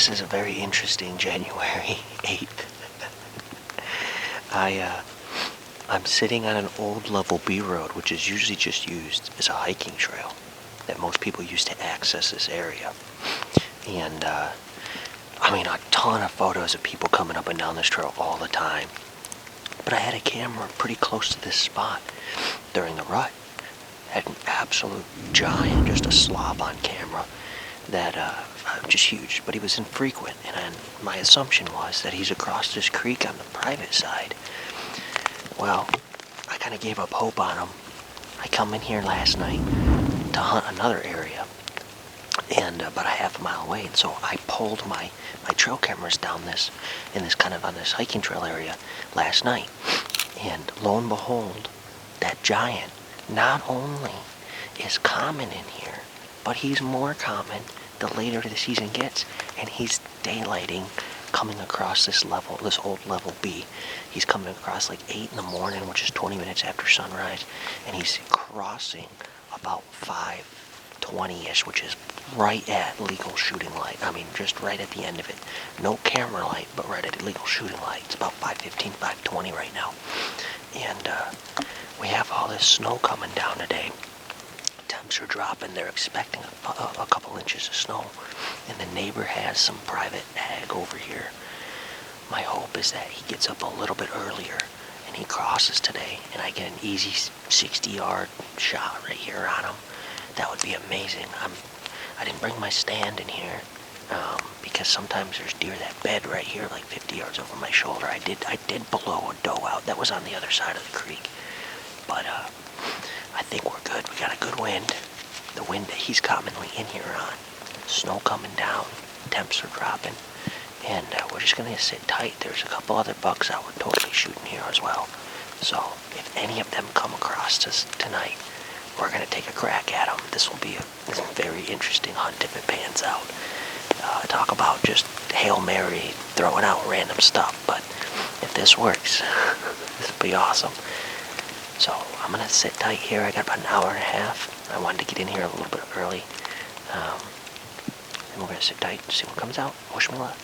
This is a very interesting January 8th. I'm sitting on an old level B road, which is usually just used as a hiking trail that most people use to access this area. And I mean, a ton of photos of people coming up and down this trail all the time. But I had a camera pretty close to this spot during the rut. Had an absolute giant, just a slob on camera that just huge, but he was infrequent, and my assumption was that he's across this creek on the private side. Well, I kind of gave up hope on him. I come in here last night to hunt another area, and about a half a mile away, and so I pulled my trail cameras down in this kind of on this hiking trail area last night, and lo and behold, that giant not only is common in here, but he's more common the later the season gets, and he's daylighting, coming across this old level B. He's coming across like 8 in the morning, which is 20 minutes after sunrise, and he's crossing about 5:20ish, which is right at legal shooting light. I mean, just right at the end of it. No camera light, but right at legal shooting light. It's about 5:15, 5:20 right now. And we have all this snow coming down today. Temps are dropping. They're expecting a couple inches of snow, and the neighbor has some private ag over here. My hope is that he gets up a little bit earlier and he crosses today, and I get an easy 60-yard shot right here on him. That would be amazing. I didn't bring my stand in here because sometimes there's deer that bed right here, like 50 yards over my shoulder. I did blow a doe out that was on the other side of the creek, but I think we're good. We got a good wind. The wind that he's commonly in here on. Snow coming down. Temps are dropping. And we're just going to sit tight. There's a couple other bucks out we're totally shooting here as well. So if any of them come across us tonight, we're going to take a crack at them. This will be a very interesting hunt if it pans out. Talk about just Hail Mary, throwing out random stuff. But if this works, this will be awesome. So I'm going to sit tight here. I got about an hour and a half. I wanted to get in here a little bit early. And we're going to sit tight and see what comes out. Wish me luck.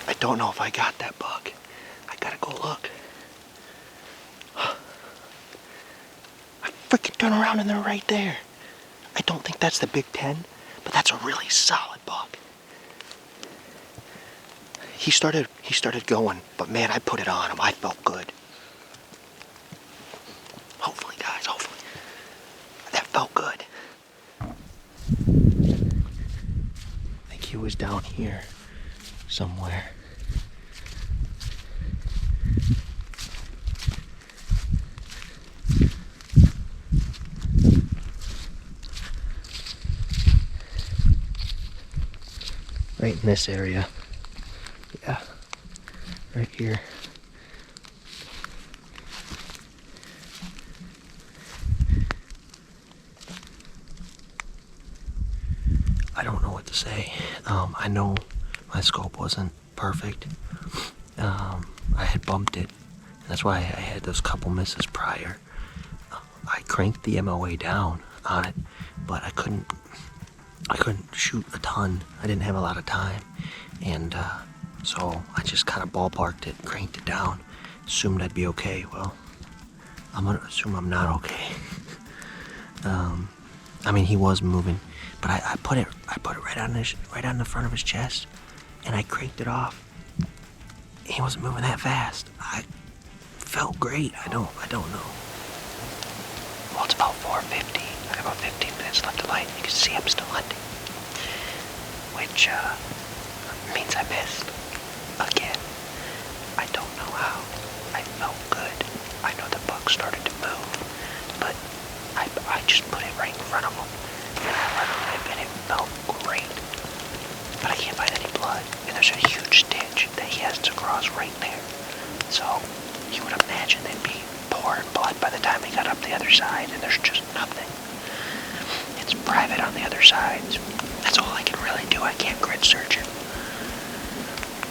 I don't know if I got that buck. I gotta go look. I freaking turn around and they're right there. I don't think that's the Big Ten, but that's a really solid buck. He started going, but man, I put it on him. I felt good. Hopefully, guys, hopefully. That felt good. I think he was down here somewhere. Right in this area. Yeah, right here. I don't know what to say. I know my scope wasn't perfect. I had bumped it, and that's why I had those couple misses prior. I cranked the MOA down on it, but I couldn't shoot a ton. I didn't have a lot of time, and so I just kind of ballparked it, cranked it down, assumed I'd be okay. Well, I'm gonna assume I'm not okay. I mean, he was moving, but I put it right on the front of his chest, and I cranked it off. He wasn't moving that fast. I felt great. I don't know. Well, it's about 4:50. I got about 15 minutes left of light. You can see I'm still hunting, which means I missed again. I don't know how. I felt good. I know the buck started to move, but I just put it right in front of him, and I let him rip, and it felt great. But I can't find any blood, and there's a huge ditch that he has to cross right there. So you would imagine they'd be pouring blood by the time he got up the other side, and there's just nothing. It's private on the other side. That's all I can really do. I can't grid search it.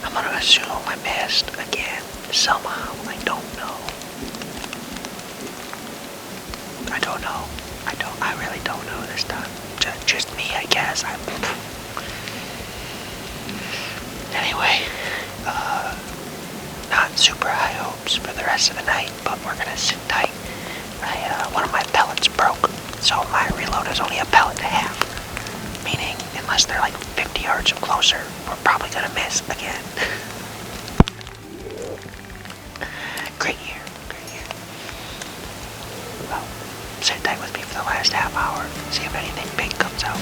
I'm gonna assume I missed again somehow. I don't know. I really don't know this time. Just me, I guess. Anyway, not super high hopes for the rest of the night, but we're gonna sit tight. One of my pellets broke, so my reload is only a pellet and a half. Meaning, unless they're like 50 yards closer, we're probably gonna miss again. Great year. Well, sit tight with me for the last half hour, see if anything big comes out.